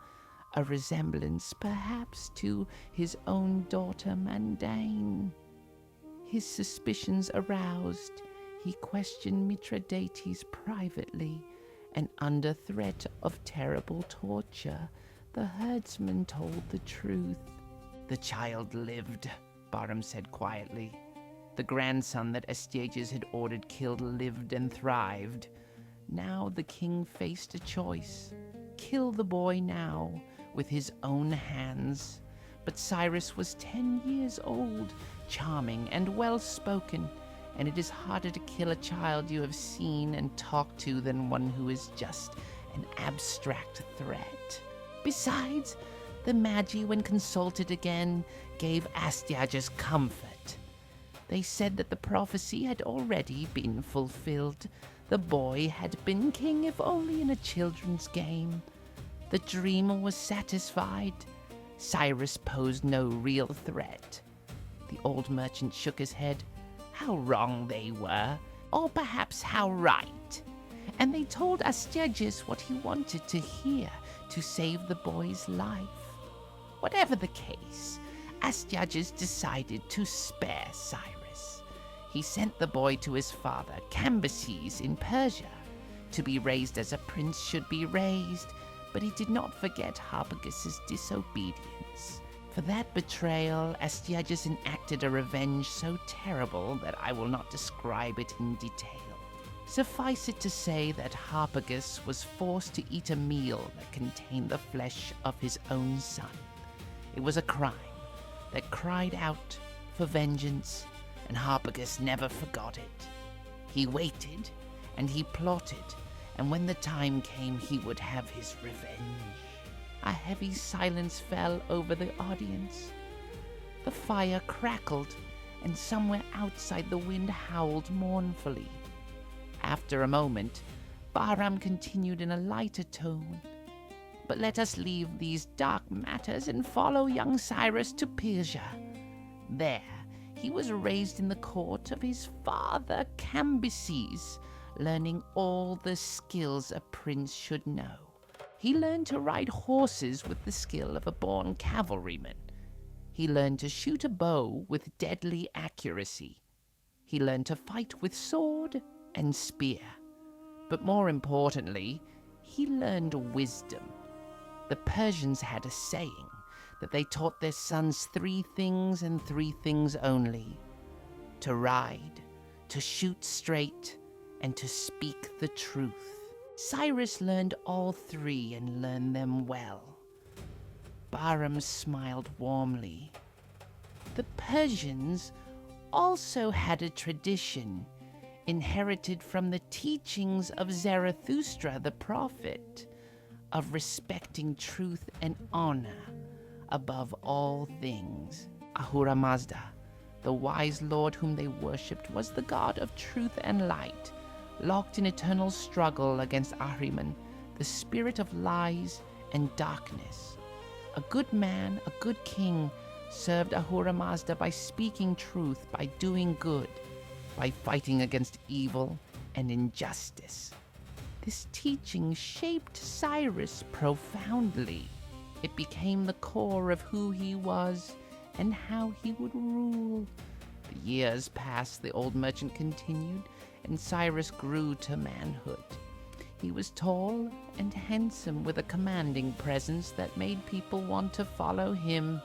a resemblance perhaps to his own daughter Mandain. His suspicions aroused, he questioned Mithridates privately, and under threat of terrible torture, the herdsman told the truth. The child lived, Bahram said quietly. The grandson that Astyages had ordered killed lived and thrived. Now the king faced a choice. Kill the boy now, with his own hands. But Cyrus was 10 years old, charming and well-spoken, and it is harder to kill a child you have seen and talked to than one who is just an abstract threat. Besides, the Magi, when consulted again, gave Astyages comfort. They said that the prophecy had already been fulfilled. The boy had been king, if only in a children's game. The dreamer was satisfied. Cyrus posed no real threat. The old merchant shook his head. How wrong they were, or perhaps how right. And they told Astyages what he wanted to hear to save the boy's life. Whatever the case, Astyages decided to spare Cyrus. He sent the boy to his father, Cambyses, in Persia. To be raised as a prince should be raised, but he did not forget Harpagus' disobedience. For that betrayal, Astyages enacted a revenge so terrible that I will not describe it in detail. Suffice it to say that Harpagus was forced to eat a meal that contained the flesh of his own son. It was a crime that cried out for vengeance, and Harpagus never forgot it. He waited, and he plotted, and when the time came, he would have his revenge. A heavy silence fell over the audience. The fire crackled, and somewhere outside the wind howled mournfully. After a moment, Bahram continued in a lighter tone. But let us leave these dark matters and follow young Cyrus to Persia. There, he was raised in the court of his father Cambyses, learning all the skills a prince should know. He learned to ride horses with the skill of a born cavalryman. He learned to shoot a bow with deadly accuracy. He learned to fight with sword and spear. But more importantly, he learned wisdom. The Persians had a saying that they taught their sons 3 things and 3 things only: to ride, to shoot straight, and to speak the truth. Cyrus learned all 3 and learned them well. Bahram smiled warmly. The Persians also had a tradition inherited from the teachings of Zarathustra the prophet, of respecting truth and honor above all things. Ahura Mazda, the wise lord whom they worshipped, was the god of truth and light, locked in eternal struggle against Ahriman, the spirit of lies and darkness. A good man, a good king, served Ahura Mazda by speaking truth, by doing good, by fighting against evil and injustice. This teaching shaped Cyrus profoundly. It became the core of who he was and how he would rule. The years passed, the old merchant continued, and Cyrus grew to manhood. He was tall and handsome, with a commanding presence that made people want to follow him.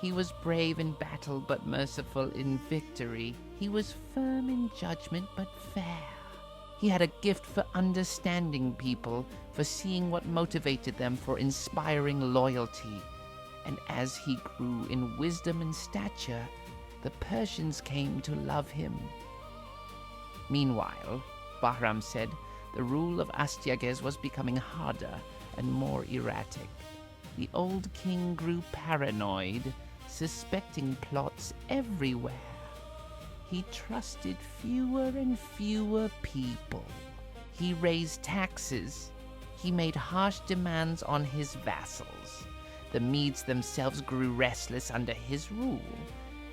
He was brave in battle, but merciful in victory. He was firm in judgment, but fair. He had a gift for understanding people, for seeing what motivated them, for inspiring loyalty. And as he grew in wisdom and stature, the Persians came to love him. Meanwhile, Bahram said, the rule of Astyages was becoming harder and more erratic. The old king grew paranoid, suspecting plots everywhere. He trusted fewer and fewer people. He raised taxes. He made harsh demands on his vassals. The Medes themselves grew restless under his rule,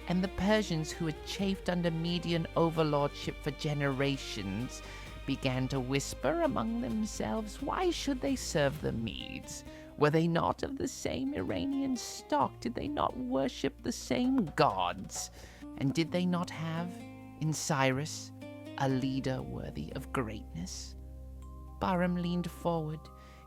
and the Persians, who had chafed under Median overlordship for generations, began to whisper among themselves, why should they serve the Medes? Were they not of the same Iranian stock? Did they not worship the same gods? And did they not have, in Cyrus, a leader worthy of greatness? Bahram leaned forward,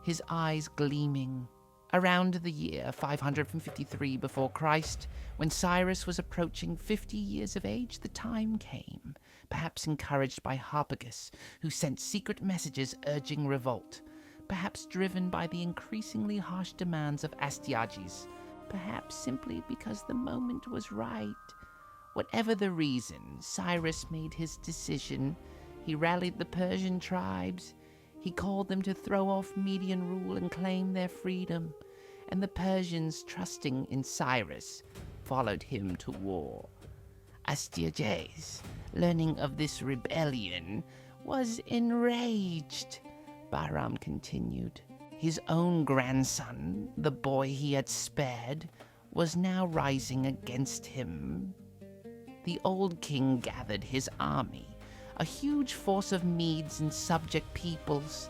his eyes gleaming. Around the year 553 before Christ, when Cyrus was approaching 50 years of age, the time came, perhaps encouraged by Harpagus, who sent secret messages urging revolt, perhaps driven by the increasingly harsh demands of Astyages, perhaps simply because the moment was right. Whatever the reason, Cyrus made his decision. He rallied the Persian tribes. He called them to throw off Median rule and claim their freedom, and the Persians, trusting in Cyrus, followed him to war. Astyages, learning of this rebellion, was enraged. Bahram continued. His own grandson, the boy he had spared, was now rising against him. The old king gathered his army, a huge force of Medes and subject peoples.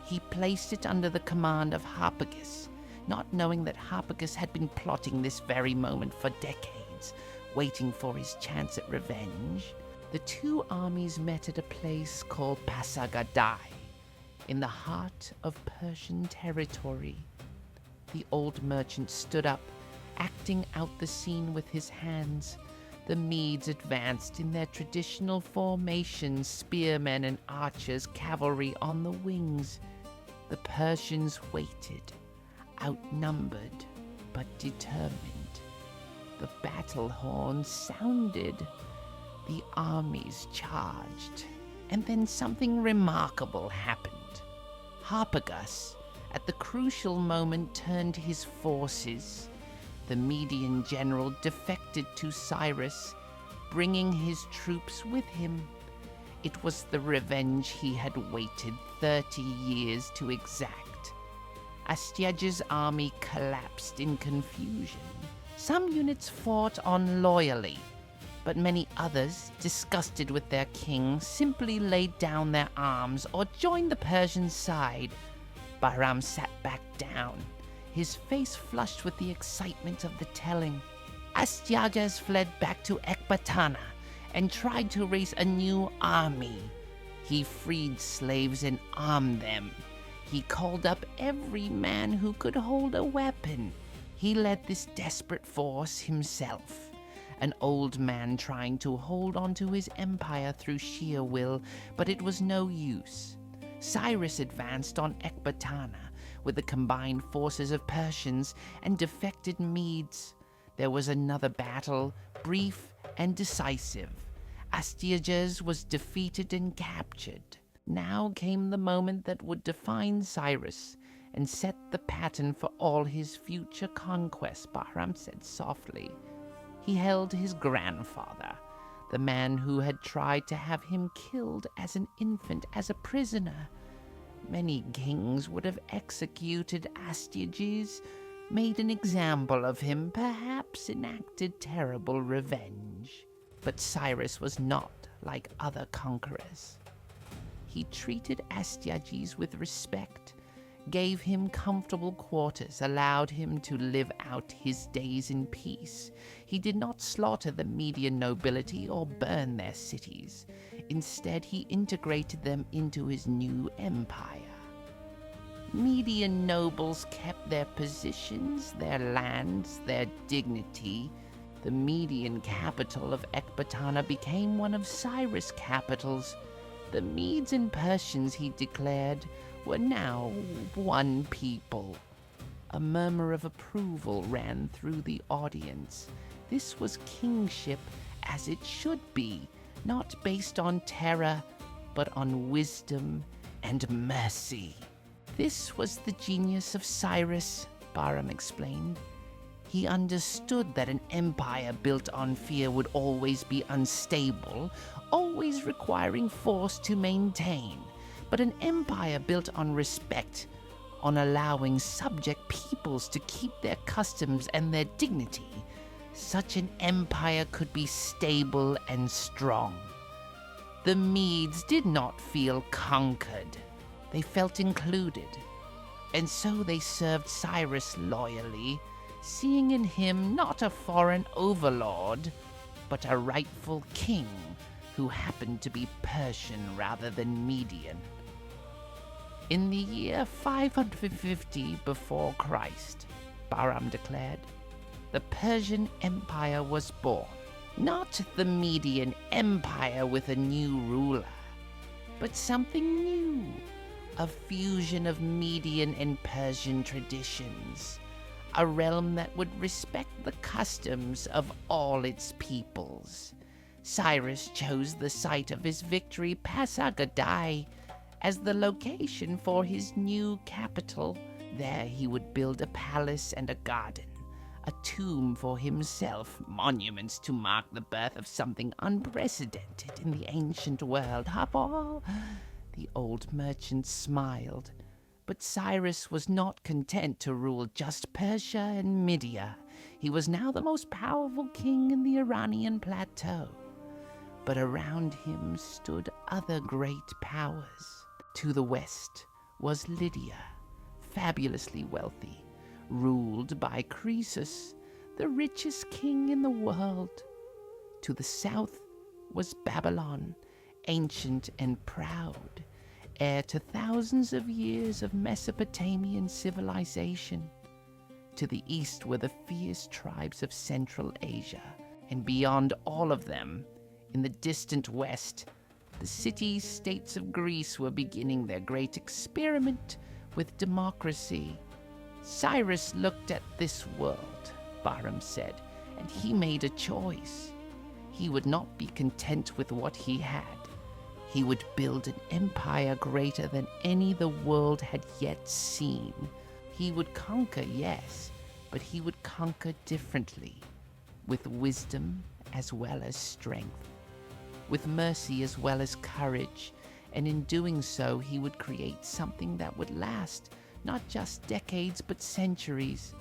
He placed it under the command of Harpagus, not knowing that Harpagus had been plotting this very moment for decades, waiting for his chance at revenge. The two armies met at a place called Pasargadae, in the heart of Persian territory. The old merchant stood up, acting out the scene with his hands. The Medes advanced in their traditional formation, spearmen and archers, cavalry on the wings. The Persians waited, outnumbered but determined. The battle horn sounded. The armies charged. And then something remarkable happened. Harpagus, at the crucial moment, turned his forces. the Median general defected to Cyrus, bringing his troops with him. It was the revenge he had waited 30 years to exact. Astyages' army collapsed in confusion. Some units fought on loyally, but many others, disgusted with their king, simply laid down their arms or joined the Persian side. Bahram sat back down, his face flushed with the excitement of the telling. Astyages fled back to Ecbatana and tried to raise a new army. He freed slaves and armed them. He called up every man who could hold a weapon. He led this desperate force himself, an old man trying to hold on to his empire through sheer will, but it was no use. Cyrus advanced on Ecbatana with the combined forces of Persians and defected Medes. There was another battle, brief and decisive. Astyages was defeated and captured. Now came the moment that would define Cyrus and set the pattern for all his future conquests, Bahram said softly. He held his grandfather, the man who had tried to have him killed as an infant, as a prisoner. Many kings would have executed Astyages, made an example of him, perhaps enacted terrible revenge. But Cyrus was not like other conquerors. He treated Astyages with respect, gave him comfortable quarters, allowed him to live out his days in peace. He did not slaughter the Median nobility or burn their cities. Instead, he integrated them into his new empire. Median nobles kept their positions, their lands, their dignity. The Median capital of Ecbatana became one of Cyrus' capitals. The Medes and Persians, he declared, were now one people. A murmur of approval ran through the audience. This was kingship as it should be, not based on terror, but on wisdom and mercy. This was the genius of Cyrus, Bahram explained. He understood that an empire built on fear would always be unstable, always requiring force to maintain. But an empire built on respect, on allowing subject peoples to keep their customs and their dignity, such an empire could be stable and strong. The Medes did not feel conquered. They felt included. And so they served Cyrus loyally, seeing in him not a foreign overlord, but a rightful king who happened to be Persian rather than Median. In the year 550 before Christ, Bahram declared, the Persian Empire was born. Not the Median Empire with a new ruler, but something new, a fusion of Median and Persian traditions, a realm that would respect the customs of all its peoples. Cyrus chose the site of his victory, Pasargadae, as the location for his new capital. There he would build a palace and a garden, a tomb for himself, monuments to mark the birth of something unprecedented in the ancient world. Habal, the old merchant smiled. But Cyrus was not content to rule just Persia and Media. He was now the most powerful king in the Iranian plateau. But around him stood other great powers. To the west was Lydia, fabulously wealthy, ruled by Croesus, the richest king in the world. To the south was Babylon, ancient and proud, heir to thousands of years of Mesopotamian civilization. To the east were the fierce tribes of Central Asia, and beyond all of them, in the distant west, the city-states of Greece were beginning their great experiment with democracy. Cyrus looked at this world, Bahram said, and he made a choice. He would not be content with what he had. He would build an empire greater than any the world had yet seen. He would conquer, yes, but he would conquer differently, with wisdom as well as strength, with mercy as well as courage, and in doing so he would create something that would last not just decades but centuries,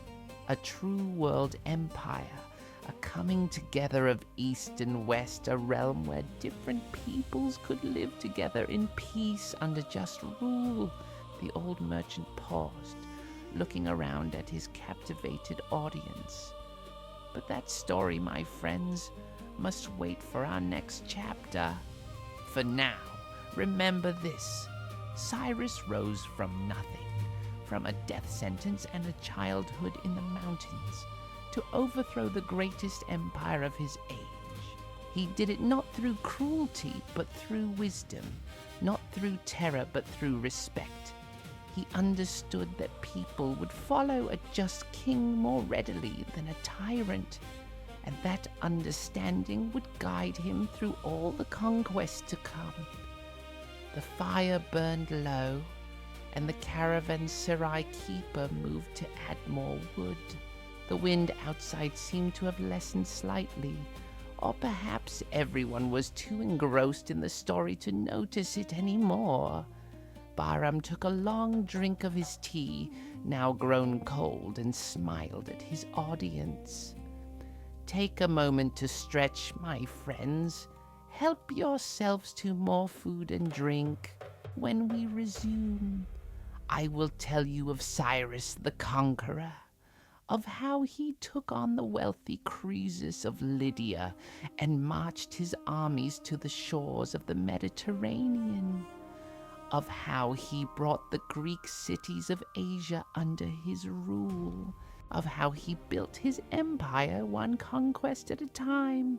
a true world empire, a coming together of East and West, a realm where different peoples could live together in peace under just rule. The old merchant paused, looking around at his captivated audience. But that story, my friends, must wait for our next chapter. For now, remember this: Cyrus rose from nothing, from a death sentence and a childhood in the mountains, to overthrow the greatest empire of his age. He did it not through cruelty, but through wisdom, not through terror, but through respect. He understood that people would follow a just king more readily than a tyrant, and that understanding would guide him through all the conquest to come. The fire burned low, and the caravanserai keeper moved to add more wood. The wind outside seemed to have lessened slightly, or perhaps everyone was too engrossed in the story to notice it anymore. Bahram took a long drink of his tea, now grown cold, and smiled at his audience. Take a moment to stretch, my friends. Help yourselves to more food and drink. When we resume, I will tell you of Cyrus the Conqueror, of how he took on the wealthy Croesus of Lydia and marched his armies to the shores of the Mediterranean, of how he brought the Greek cities of Asia under his rule, of how he built his empire one conquest at a time,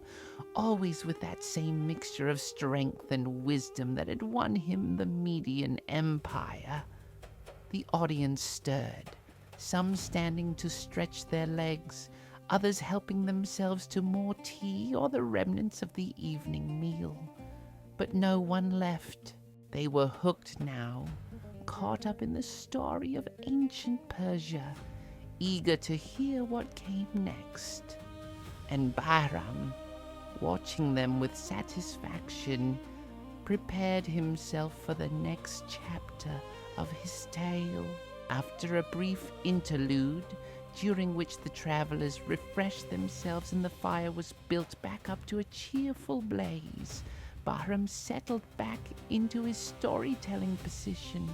always with that same mixture of strength and wisdom that had won him the Median Empire. The audience stirred, some standing to stretch their legs, others helping themselves to more tea or the remnants of the evening meal. But no one left. They were hooked now, caught up in the story of ancient Persia, eager to hear what came next. And Bahram, watching them with satisfaction, prepared himself for the next chapter of his tale. After a brief interlude, during which the travelers refreshed themselves and the fire was built back up to a cheerful blaze, Bahram settled back into his storytelling position.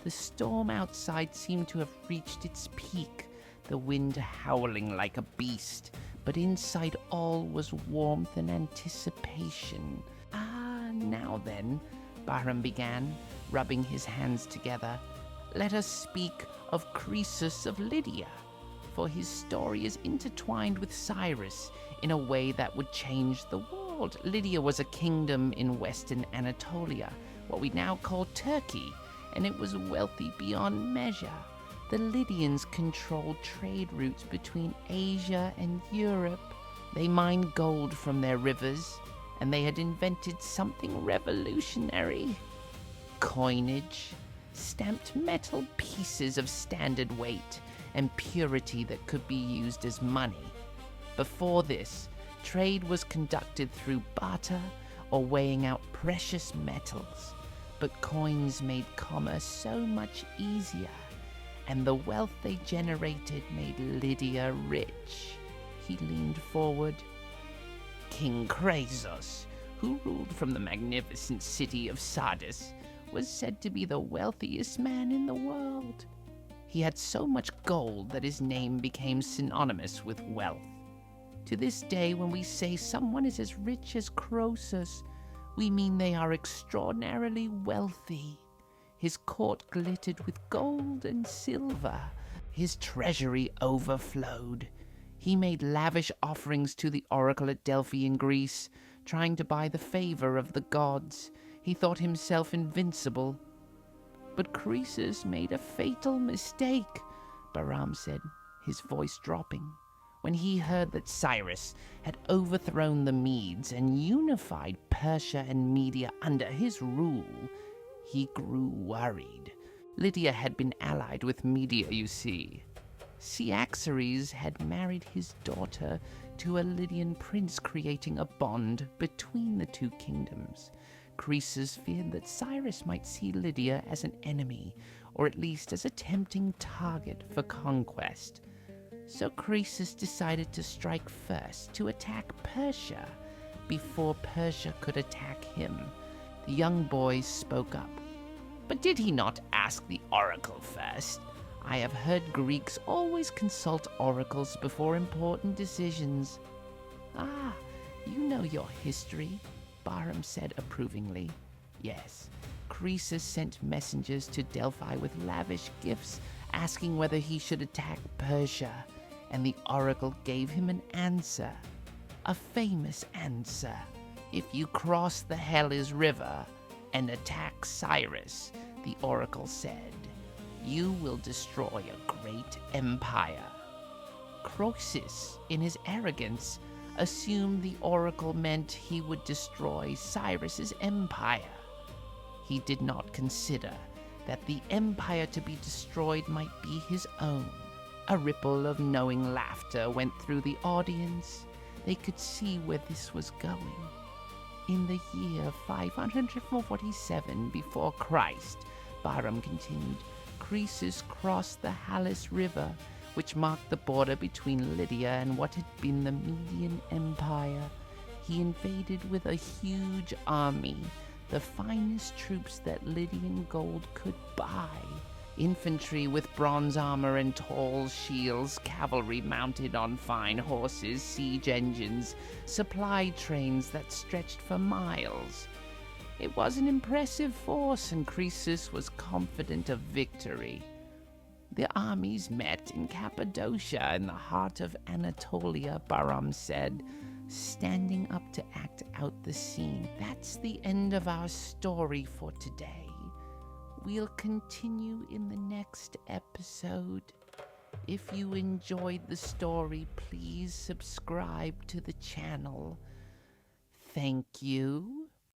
The storm outside seemed to have reached its peak, the wind howling like a beast, but inside all was warmth and anticipation. Now then, Bahram began, rubbing his hands together, let us speak of Croesus of Lydia, for his story is intertwined with Cyrus in a way that would change the world. Lydia was a kingdom in western Anatolia, what we now call Turkey, and it was wealthy beyond measure. The Lydians controlled trade routes between Asia and Europe. They mined gold from their rivers, and they had invented something revolutionary: coinage, stamped metal pieces of standard weight and purity that could be used as money. Before this, trade was conducted through barter or weighing out precious metals, but coins made commerce so much easier, and the wealth they generated made Lydia rich. He leaned forward. King Croesus, who ruled from the magnificent city of Sardis, was said to be the wealthiest man in the world. He had so much gold that his name became synonymous with wealth. To this day, when we say someone is as rich as Croesus, we mean they are extraordinarily wealthy. His court glittered with gold and silver. His treasury overflowed. He made lavish offerings to the oracle at Delphi in Greece, trying to buy the favor of the gods. He thought himself invincible. But Croesus made a fatal mistake, Bahram said, his voice dropping. When he heard that Cyrus had overthrown the Medes and unified Persia and Media under his rule, he grew worried. Lydia had been allied with Media, you see. Cyaxares had married his daughter to a Lydian prince, creating a bond between the two kingdoms. Croesus feared that Cyrus might see Lydia as an enemy, or at least as a tempting target for conquest. So Croesus decided to strike first, to attack Persia, before Persia could attack him. The young boy spoke up. "But did he not ask the oracle first? I have heard Greeks always consult oracles before important decisions." "Ah, you know your history," Bahram said approvingly. Yes, Croesus sent messengers to Delphi with lavish gifts, asking whether he should attack Persia, and the oracle gave him an answer. A famous answer. "If you cross the Hellas River and attack Cyrus," the oracle said, "you will destroy a great empire." Croesus, in his arrogance, assumed the oracle meant he would destroy Cyrus's empire. He did not consider that the empire to be destroyed might be his own. A ripple of knowing laughter went through the audience. They could see where this was going. In the year 547 before Christ, Bahram continued, Croesus crossed the Halys River, which marked the border between Lydia and what had been the Median Empire. He invaded with a huge army, the finest troops that Lydian gold could buy. Infantry with bronze armor and tall shields, cavalry mounted on fine horses, siege engines, supply trains that stretched for miles. It was an impressive force, and Croesus was confident of victory. The armies met in Cappadocia, in the heart of Anatolia, Bahram said, standing up to act out the scene. That's the end of our story for today. We'll continue in the next episode. If you enjoyed the story, please subscribe to the channel. Thank you.